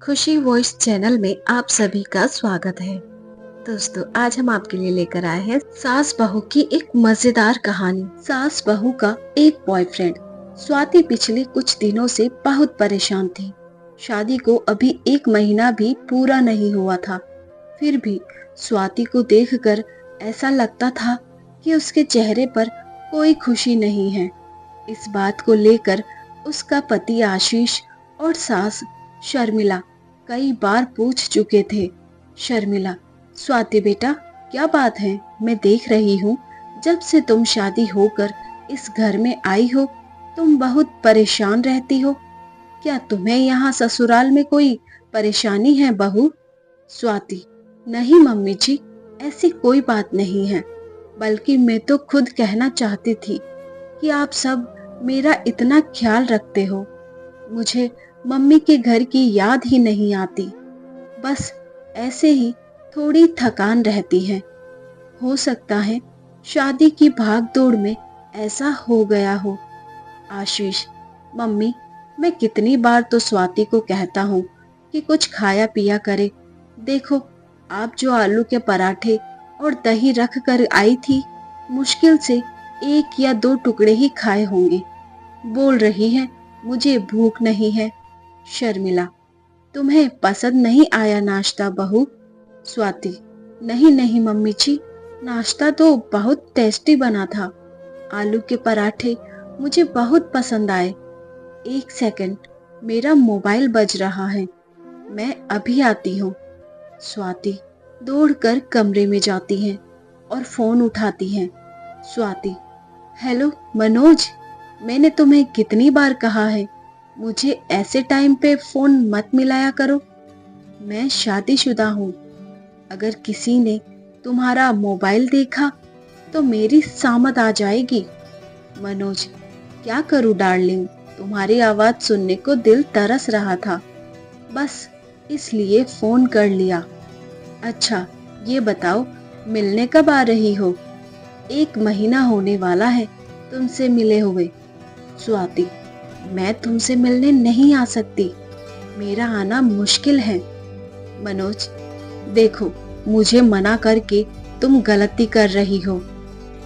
खुशी voice channel में आप सभी का स्वागत है। दोस्तों, आज हम आपके लिए लेकर आए हैं सास बहू की एक मजेदार कहानी। सास बहू का एक बॉयफ्रेंड। स्वाति पिछले कुछ दिनों से बहुत परेशान थी। शादी को अभी 1 महीना भी पूरा नहीं हुआ था। फिर भी स्वाति को देखकर ऐसा लगता था कि उसके चेहरे पर कोई खुशी नहीं है। इस बात को लेकर उसका पति आशीष और सास शर्मिला कई बार पूछ चुके थे। शर्मिला, स्वाति बेटा, क्या बात है? मैं देख रही हूँ जब से तुम शादी होकर इस घर में आई हो तुम बहुत परेशान रहती हो। क्या तुम्हें यहाँ ससुराल में कोई परेशानी है बहू? स्वाति, नहीं मम्मी जी, ऐसी कोई बात नहीं है, बल्कि मैं तो खुद कहना चाहती थी कि आप सब मेरा इतना ख्याल रखते हो। मुझे मम्मी के घर की याद ही नहीं आती। बस ऐसे ही थोड़ी थकान रहती है। हो सकता है शादी की भाग दौड़ में ऐसा हो गया हो। आशीष, मम्मी, मैं कितनी बार तो स्वाति को कहता हूँ कि कुछ खाया पिया करे। देखो, आप जो आलू के पराठे और दही रख कर आई थी, मुश्किल से 1 या 2 टुकड़े ही खाए होंगे। बोल रही है मुझे भूख नहीं है। शर्मिला, तुम्हें पसंद नहीं आया नाश्ता बहू? स्वाति, नहीं नहीं मम्मी जी, नाश्ता तो बहुत टेस्टी बना था। आलू के पराठे मुझे बहुत पसंद आए। 1 सेकंड, मेरा मोबाइल बज रहा है, मैं अभी आती हूँ। स्वाति दौड़कर कमरे में जाती है और फोन उठाती है। स्वाति, हेलो मनोज, मैंने तुम्हें कितनी बार कहा है मुझे ऐसे टाइम पे फोन मत मिलाया करो। मैं शादीशुदा हूँ। अगर किसी ने तुम्हारा मोबाइल देखा तो मेरी सामत आ जाएगी। मनोज, क्या करूँ डार्लिंग, तुम्हारी आवाज सुनने को दिल तरस रहा था, बस इसलिए फोन कर लिया। अच्छा, ये बताओ मिलने कब आ रही हो? 1 महीना होने वाला है तुमसे मिले हुए। स्वाति, मैं तुमसे मिलने नहीं आ सकती, मेरा आना मुश्किल है। मनोज, देखो, मुझे मना करके तुम गलती कर रही हो।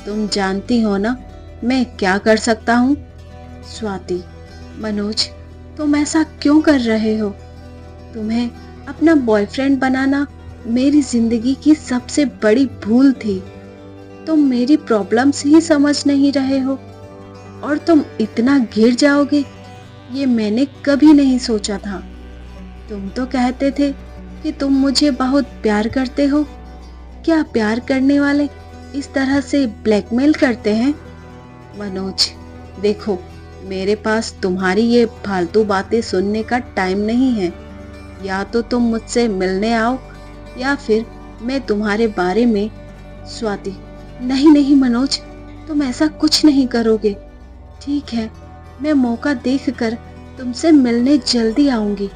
तुम जानती हो ना मैं क्या कर सकता हूँ। स्वाति, मनोज, तुम ऐसा क्यों कर रहे हो? तुम्हें अपना बॉयफ्रेंड बनाना मेरी जिंदगी की सबसे बड़ी भूल थी। तुम मेरी प्रॉब्लम्स ही समझ नहीं रहे हो और तुम इतना गिर जाओगे, ये मैंने कभी नहीं सोचा था। तुम तो कहते थे कि तुम मुझे बहुत प्यार करते हो। क्या प्यार करने वाले इस तरह से ब्लैकमेल करते हैं? मनोज, देखो, मेरे पास तुम्हारी ये फालतू बातें सुनने का टाइम नहीं है। या तो तुम मुझसे मिलने आओ या फिर मैं तुम्हारे बारे में। स्वाति, नहीं नहीं मनोज, तुम ऐसा कुछ नहीं करोगे। ठीक है, मैं मौका देखकर तुमसे मिलने जल्दी आऊंगी,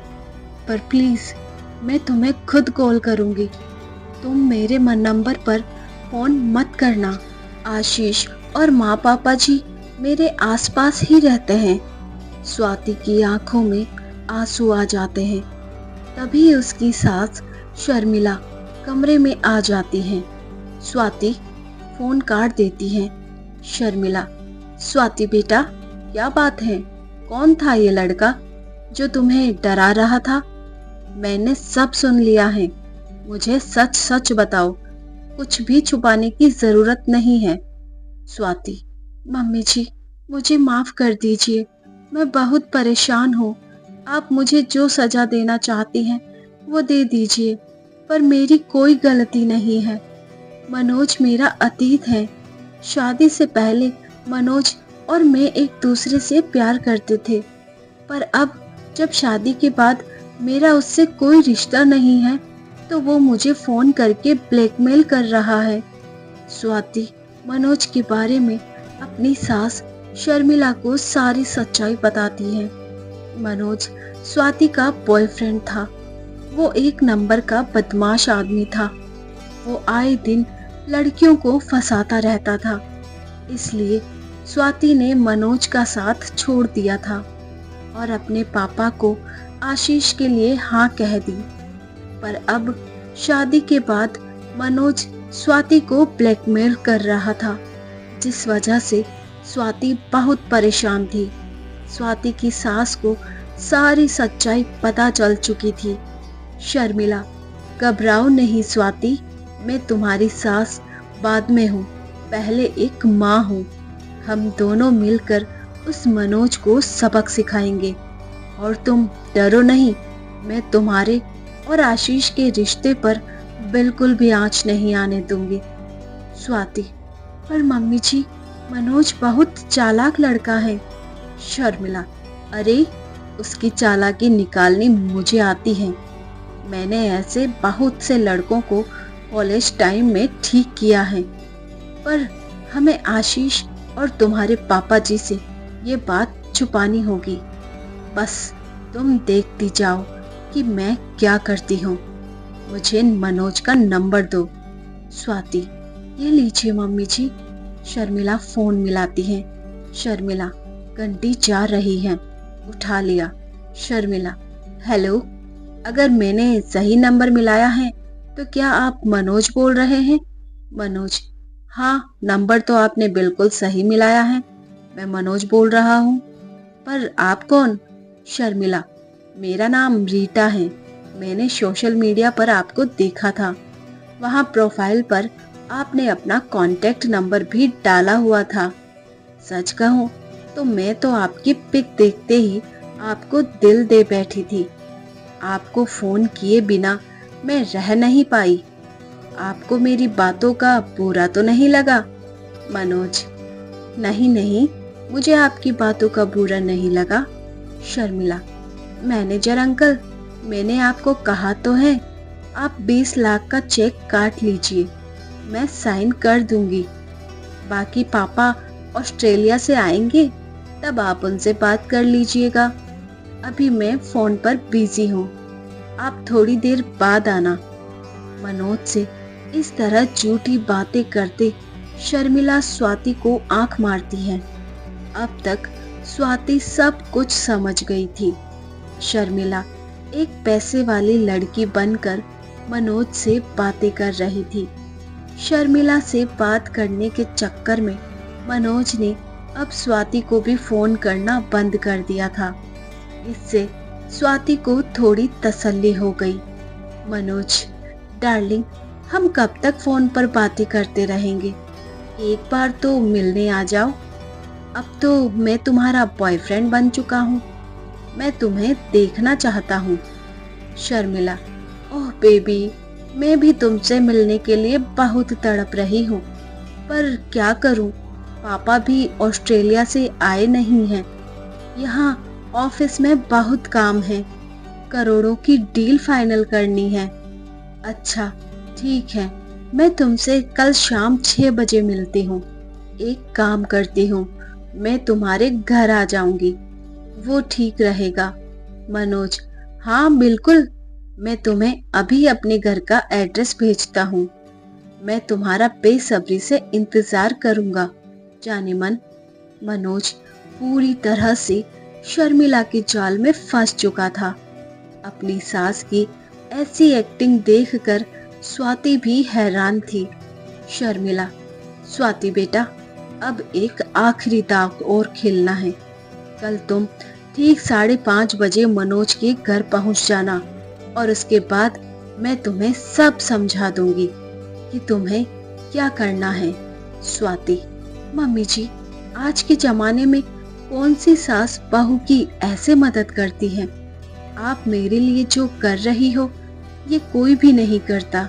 पर प्लीज मैं तुम्हें खुद कॉल करूंगी। तुम मेरे नंबर पर फोन मत करना। आशीष और माँ पापा जी मेरे आसपास ही रहते हैं। स्वाति की आंखों में आंसू आ जाते हैं। तभी उसकी सास शर्मिला कमरे में आ जाती है। स्वाति फोन काट देती है। शर्मिला, स्वाति बेटा, क्या बात है? कौन था ये लड़का जो तुम्हें डरा रहा था? मैंने सब सुन लिया है, मुझे सच सच बताओ, कुछ भी छुपाने की जरूरत नहीं है। स्वाति, मम्मी जी, मुझे माफ कर दीजिए, मैं बहुत परेशान हूँ। आप मुझे जो सजा देना चाहती हैं वो दे दीजिए, पर मेरी कोई गलती नहीं है। मनोज मेरा अतीत है। शादी से पहले मनोज और मैं एक दूसरे से प्यार करते थे, पर अब जब शादी के बाद मेरा उससे कोई रिश्ता नहीं है तो वो मुझे फोन करके ब्लैकमेल कर रहा है। स्वाति मनोज के बारे में अपनी सास शर्मिला को सारी सच्चाई बताती है। मनोज स्वाति का बॉयफ्रेंड था। वो 1 नंबर का बदमाश आदमी था। वो आए दिन लड़कियों को फंसाता रहता था, इसलिए स्वाति ने मनोज का साथ छोड़ दिया था और अपने पापा को आशीष के लिए हाँ कह दी। पर अब शादी के बाद मनोज स्वाति को ब्लैकमेल कर रहा था, जिस वजह से स्वाति बहुत परेशान थी। स्वाति की सास को सारी सच्चाई पता चल चुकी थी। शर्मिला, घबराओ नहीं स्वाति, मैं तुम्हारी सास बाद में हूँ, पहले एक माँ हूँ। हम दोनों मिलकर उस मनोज को सबक सिखाएंगे और तुम डरो नहीं, मैं तुम्हारे और आशीष के रिश्ते पर बिल्कुल भी आंच नहीं आने दूंगी। स्वाति, पर मम्मी जी, मनोज बहुत चालाक लड़का है। शर्मिला, अरे उसकी चालाकी निकालनी मुझे आती है। मैंने ऐसे बहुत से लड़कों को कॉलेज टाइम में ठीक किया है, पर हमें आशीष और तुम्हारे पापा जी से ये बात छुपानी होगी। बस तुम देखती जाओ कि मैं क्या करती हूँ। मुझे मनोज का नंबर दो। स्वाति, ये लीजिए मम्मी जी। शर्मिला फोन मिलाती है। शर्मिला, घंटी जा रही है, उठा लिया। शर्मिला, हेलो, अगर मैंने सही नंबर मिलाया है तो क्या आप मनोज बोल रहे हैं? मनोज, हाँ, नंबर तो आपने बिल्कुल सही मिलाया है, मैं मनोज बोल रहा हूँ। पर आप कौन? शर्मिला, मेरा नाम रीटा है। मैंने सोशल मीडिया पर आपको देखा था, वहाँ प्रोफाइल पर आपने अपना कांटेक्ट नंबर भी डाला हुआ था। सच कहूँ तो मैं तो आपकी पिक देखते ही आपको दिल दे बैठी थी। आपको फोन किए बिना मैं रह नहीं पाई। आपको मेरी बातों का बुरा तो नहीं लगा? मनोज, नहीं नहीं, मुझे आपकी बातों का बुरा नहीं लगा। शर्मिला, मैनेजर अंकल, मैंने आपको कहा तो है, आप 20 लाख का चेक काट लीजिए, मैं साइन कर दूंगी। बाकी पापा ऑस्ट्रेलिया से आएंगे, तब आप उनसे बात कर लीजिएगा। अभी मैं फोन पर बिजी हूँ, आप थोड़ी देर बाद आना। मनोज से इस तरह झूठी बातें करते शर्मिला स्वाति को आंख मारती है। अब तक स्वाति सब कुछ समझ गई थी। शर्मिला एक पैसे वाली लड़की बनकर मनोज से बातें कर रही थी। शर्मिला से बात करने के चक्कर में मनोज ने अब स्वाति को भी फोन करना बंद कर दिया था। इससे स्वाति को थोड़ी तसल्ली हो गई। मनोज, डार्लिंग, हम कब तक फोन पर बातें करते रहेंगे? एक बार तो मिलने आ जाओ। अब तो मैं तुम्हारा बॉयफ्रेंड बन चुका हूँ, मैं तुम्हें देखना चाहता हूँ। शर्मिला, ओह बेबी, मैं भी तुमसे मिलने के लिए बहुत तड़प रही हूँ, पर क्या करूँ, पापा भी ऑस्ट्रेलिया से आए नहीं हैं। यहाँ ऑफिस में बहुत काम है, करोड़ों की डील फाइनल करनी है। अच्छा ठीक है, मैं तुमसे कल शाम 6 बजे मिलती हूँ। एक काम करती हूँ, मैं तुम्हारे घर आ जाऊंगी, वो ठीक रहेगा। मनोज, हाँ बिल्कुल, मैं तुम्हें अभी अपने घर का एड्रेस भेजता हूँ। मैं तुम्हारा बेसब्री से इंतजार करूंगा, जाने मन। मनोज पूरी तरह से शर्मिला के जाल में फंस चुका था। अपनी सास की ऐसी एक्टिंग देखकर स्वाति भी हैरान थी। शर्मिला, स्वाति बेटा, अब एक आखिरी दाव और खेलना है। कल तुम ठीक 5:30 बजे मनोज के घर पहुंच जाना और उसके बाद मैं तुम्हें सब समझा दूंगी कि तुम्हें क्या करना है। स्वाति, मम्मी जी, आज के जमाने में कौन सी सास बहू की ऐसे मदद करती है? आप मेरे लिए जो कर रही हो ये कोई भी नहीं करता।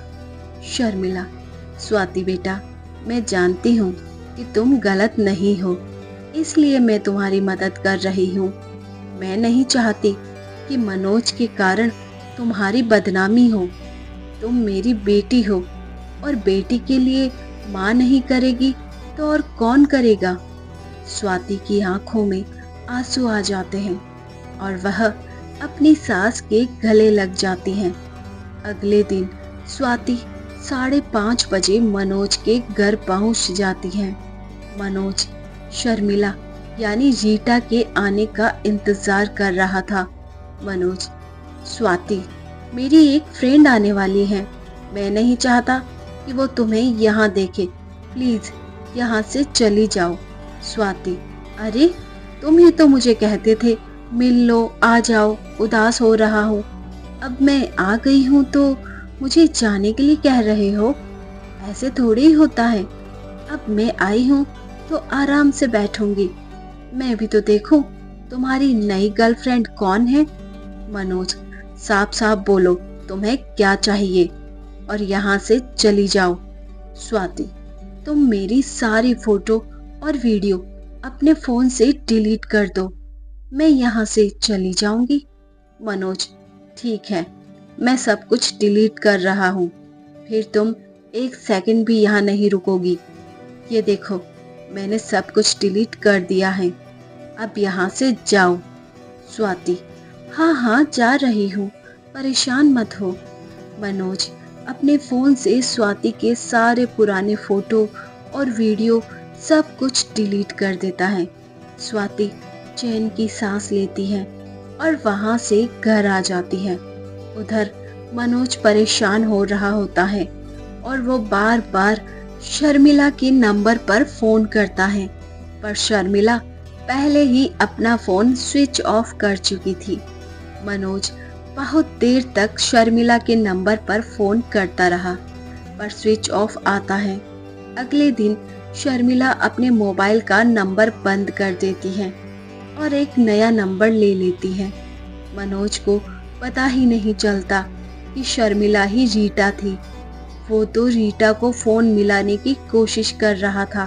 शर्मिला, स्वाति बेटा, मैं जानती हूँ कि तुम गलत नहीं हो, इसलिए मैं तुम्हारी मदद कर रही हूँ। मैं नहीं चाहती कि मनोज के कारण तुम्हारी बदनामी हो। तुम मेरी बेटी हो और बेटी के लिए माँ नहीं करेगी तो और कौन करेगा? स्वाति की आंखों में आंसू आ जाते हैं और वह अपनी सास के गले लग जाती हैं। अगले दिन स्वाति 5:30 बजे मनोज के घर पहुंच जाती है। मनोज शर्मिला यानी रीटा के आने का इंतजार कर रहा था। मनोज, स्वाति, मेरी एक फ्रेंड आने वाली है। मैं नहीं चाहता कि वो तुम्हें यहाँ देखे। प्लीज यहाँ से चली जाओ। स्वाति, अरे तुम ही तो मुझे कहते थे मिल लो, आ जाओ, उदास हो रहा हूँ। अब मैं आ गई हूँ तो मुझे जाने के लिए कह रहे हो? ऐसे थोड़ी ही होता है। अब मैं आई हूँ तो आराम से बैठूंगी। मैं भी तो देखूं तुम्हारी नई गर्लफ्रेंड कौन है। मनोज, साफ साफ बोलो तुम्हें क्या चाहिए और यहाँ से चली जाओ। स्वाति, तुम मेरी सारी फोटो और वीडियो अपने फोन से डिलीट कर दो। मैं यहाँ से चली जाऊंगी। मनोज, ठीक है, मैं सब कुछ डिलीट कर रहा हूँ। फिर तुम एक सेकंड भी यहाँ नहीं रुकोगी। ये देखो, मैंने सब कुछ डिलीट कर दिया है। अब यहाँ से जाओ। स्वाति, हाँ हाँ जा रही हूँ, परेशान मत हो। मनोज अपने फोन से स्वाति के सारे पुराने फोटो और वीडियो सब कुछ डिलीट कर देता है। स्वाति चैन की सांस लेती है और वहां से घर आ जाती है। उधर मनोज परेशान हो रहा होता है और वो बार बार शर्मिला के नंबर पर फोन करता है, पर शर्मिला पहले ही अपना फोन स्विच ऑफ कर चुकी थी। मनोज बहुत देर तक शर्मिला के नंबर पर फोन करता रहा, पर स्विच ऑफ आता है। अगले दिन शर्मिला अपने मोबाइल का नंबर बंद कर देती है और एक नया नंबर ले लेती है। मनोज को पता ही नहीं चलता कि शर्मिला ही रीटा थी। वो तो रीटा को फोन मिलाने की कोशिश कर रहा था,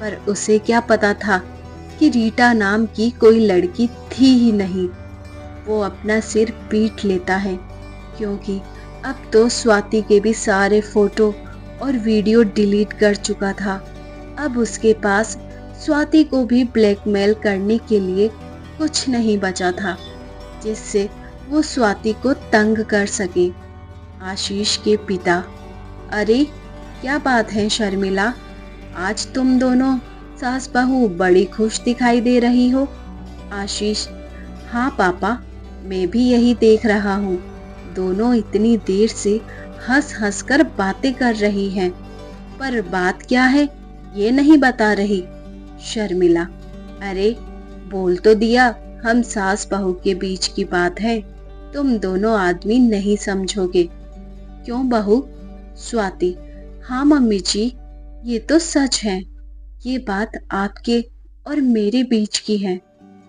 पर उसे क्या पता था कि रीटा नाम की कोई लड़की थी ही नहीं। वो अपना सिर पीट लेता है, क्योंकि अब तो स्वाति के भी सारे फोटो और वीडियो डिलीट कर चुका था। अब उसके पास स्वाति को भी ब्लैकमेल करने के लिए कुछ नहीं बचा था, जिससे वो स्वाति को तंग कर सके। आशीष के पिता, अरे क्या बात है शर्मिला, आज तुम दोनों सास बहू बड़ी खुश दिखाई दे रही हो। आशीष, हाँ पापा, मैं भी यही देख रहा हूँ। दोनों इतनी देर से हंस हंस कर बातें कर रही हैं, पर बात क्या है ये नहीं बता रही। शर्मिला, अरे बोल तो दिया, हम सास बहू के बीच की बात है, तुम दोनों आदमी नहीं समझोगे। क्यों बहू? स्वाति, हाँ मम्मी जी, ये तो सच है। ये बात आपके और मेरे बीच की है,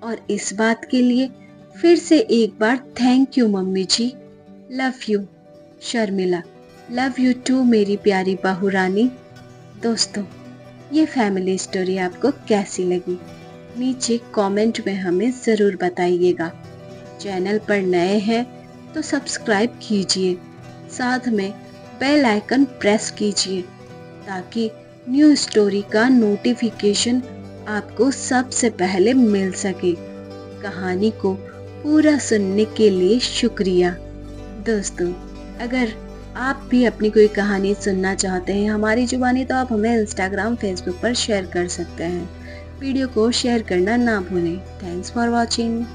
और इस बात के लिए फिर से एक बार थैंक यू मम्मी जी। Love you. Sharmila, love you too मेरी प्यारी बहू रानी। दोस्तों, ये फैमिली स्टोरी आपको कैसी लगी नीचे कमेंट में हमें ज़रूर बताइएगा। चैनल पर नए हैं तो सब्सक्राइब कीजिए, साथ में बेल आइकन प्रेस कीजिए ताकि न्यू स्टोरी का नोटिफिकेशन आपको सबसे पहले मिल सके। कहानी को पूरा सुनने के लिए शुक्रिया। दोस्तों, अगर आप भी अपनी कोई कहानी सुनना चाहते हैं हमारी जुबानी, तो आप हमें इंस्टाग्राम, फेसबुक पर शेयर कर सकते हैं। वीडियो को शेयर करना ना भूलें। Thanks for watching.